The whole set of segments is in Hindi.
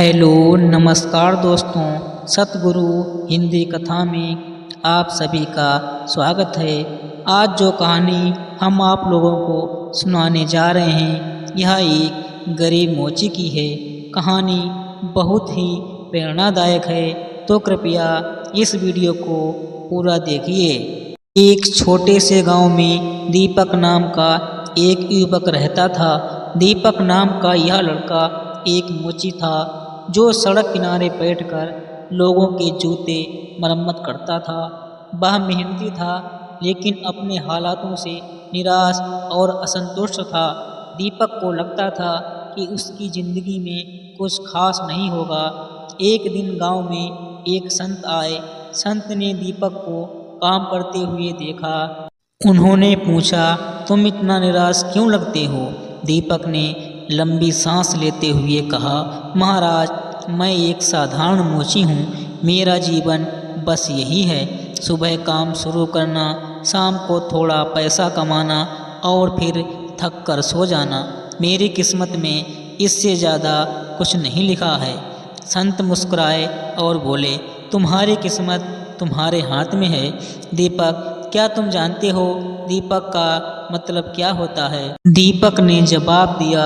हेलो नमस्कार दोस्तों, सतगुरु हिंदी कथा में आप सभी का स्वागत है। आज जो कहानी हम आप लोगों को सुनाने जा रहे हैं यह एक गरीब मोची की है। कहानी बहुत ही प्रेरणादायक है, तो कृपया इस वीडियो को पूरा देखिए। एक छोटे से गांव में दीपक नाम का एक युवक रहता था। दीपक नाम का यह लड़का एक मोची था जो सड़क किनारे बैठकर लोगों के जूते मरम्मत करता था। वह मेहनती था लेकिन अपने हालातों से निराश और असंतुष्ट था। दीपक को लगता था कि उसकी जिंदगी में कुछ खास नहीं होगा। एक दिन गांव में एक संत आए। संत ने दीपक को काम करते हुए देखा। उन्होंने पूछा, तुम इतना निराश क्यों लगते हो? दीपक ने लंबी सांस लेते हुए कहा, महाराज, मैं एक साधारण मोची हूँ। मेरा जीवन बस यही है, सुबह काम शुरू करना, शाम को थोड़ा पैसा कमाना और फिर थक कर सो जाना। मेरी किस्मत में इससे ज़्यादा कुछ नहीं लिखा है। संत मुस्कुराए और बोले, तुम्हारी किस्मत तुम्हारे हाथ में है। दीपक, क्या तुम जानते हो दीपक का मतलब क्या होता है? दीपक ने जवाब दिया,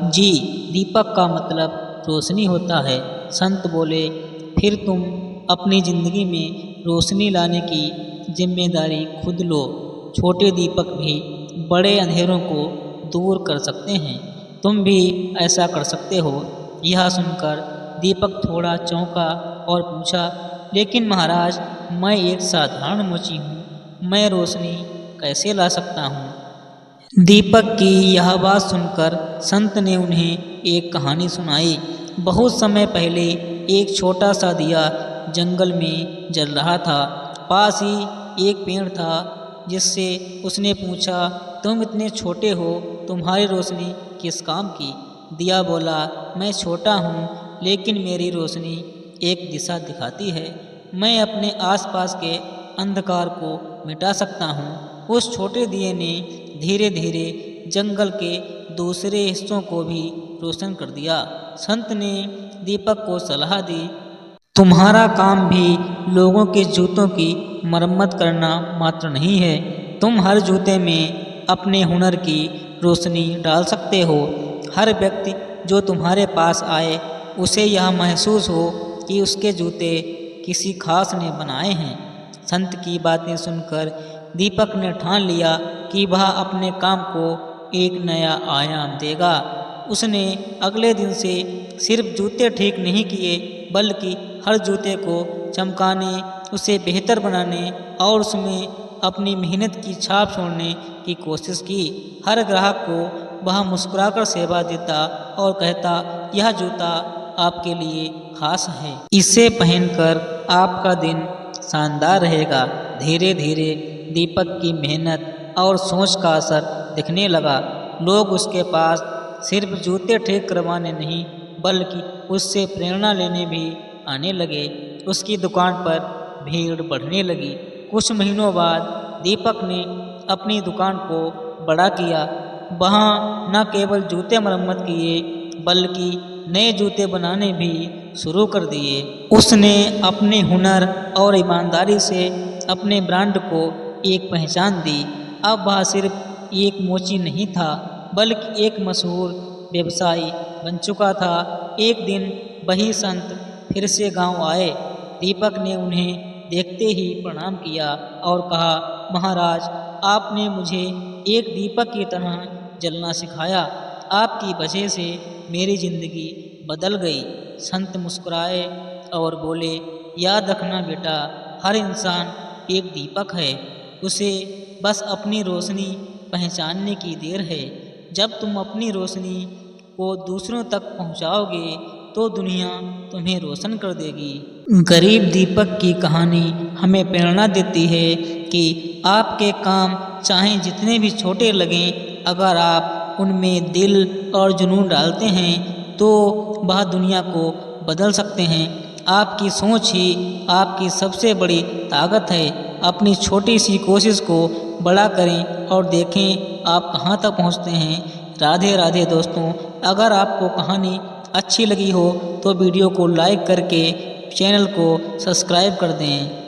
जी, दीपक का मतलब रोशनी होता है। संत बोले, फिर तुम अपनी ज़िंदगी में रोशनी लाने की जिम्मेदारी खुद लो। छोटे दीपक भी बड़े अंधेरों को दूर कर सकते हैं। तुम भी ऐसा कर सकते हो। यह सुनकर दीपक थोड़ा चौंका और पूछा, लेकिन महाराज, मैं एक साधारण मोची हूँ, मैं रोशनी कैसे ला सकता हूँ? दीपक की यह बात सुनकर संत ने उन्हें एक कहानी सुनाई। बहुत समय पहले एक छोटा सा दिया जंगल में जल रहा था। पास ही एक पेड़ था जिससे उसने पूछा, तुम इतने छोटे हो, तुम्हारी रोशनी किस काम की? दिया बोला, मैं छोटा हूँ लेकिन मेरी रोशनी एक दिशा दिखाती है। मैं अपने आसपास के अंधकार को मिटा सकता हूँ। उस छोटे दिए ने धीरे धीरे जंगल के दूसरे हिस्सों को भी रोशन कर दिया। संत ने दीपक को सलाह दी, तुम्हारा काम भी लोगों के जूतों की मरम्मत करना मात्र नहीं है। तुम हर जूते में अपने हुनर की रोशनी डाल सकते हो। हर व्यक्ति जो तुम्हारे पास आए उसे यह महसूस हो कि उसके जूते किसी खास ने बनाए हैं। संत की बातें सुनकर दीपक ने ठान लिया कि वह अपने काम को एक नया आयाम देगा। उसने अगले दिन से सिर्फ जूते ठीक नहीं किए, बल्कि हर जूते को चमकाने, उसे बेहतर बनाने और उसमें अपनी मेहनत की छाप छोड़ने की कोशिश की। हर ग्राहक को वह मुस्कुराकर सेवा देता और कहता, यह जूता आपके लिए खास है, इसे पहनकर आपका दिन शानदार रहेगा। धीरे धीरे दीपक की मेहनत और सोच का असर दिखने लगा। लोग उसके पास सिर्फ जूते ठीक करवाने नहीं, बल्कि उससे प्रेरणा लेने भी आने लगे। उसकी दुकान पर भीड़ बढ़ने लगी। कुछ महीनों बाद दीपक ने अपनी दुकान को बड़ा किया। वहाँ न केवल जूते मरम्मत किए, बल्कि नए जूते बनाने भी शुरू कर दिए। उसने अपने हुनर और ईमानदारी से अपने ब्रांड को एक पहचान दी। अब वह सिर्फ एक मोची नहीं था, बल्कि एक मशहूर व्यवसायी बन चुका था। एक दिन वही संत फिर से गांव आए। दीपक ने उन्हें देखते ही प्रणाम किया और कहा, महाराज, आपने मुझे एक दीपक की तरह जलना सिखाया। आपकी वजह से मेरी जिंदगी बदल गई। संत मुस्कुराए और बोले, याद रखना बेटा, हर इंसान एक दीपक है, उसे बस अपनी रोशनी पहचानने की देर है। जब तुम अपनी रोशनी को दूसरों तक पहुंचाओगे तो दुनिया तुम्हें रोशन कर देगी। गरीब दीपक की कहानी हमें प्रेरणा देती है कि आपके काम चाहे जितने भी छोटे लगें, अगर आप उनमें दिल और जुनून डालते हैं तो वह दुनिया को बदल सकते हैं। आपकी सोच ही आपकी सबसे बड़ी ताकत है। अपनी छोटी सी कोशिश को बड़ा करें और देखें आप कहाँ तक पहुँचते हैं। राधे राधे दोस्तों, अगर आपको कहानी अच्छी लगी हो तो वीडियो को लाइक करके चैनल को सब्सक्राइब कर दें।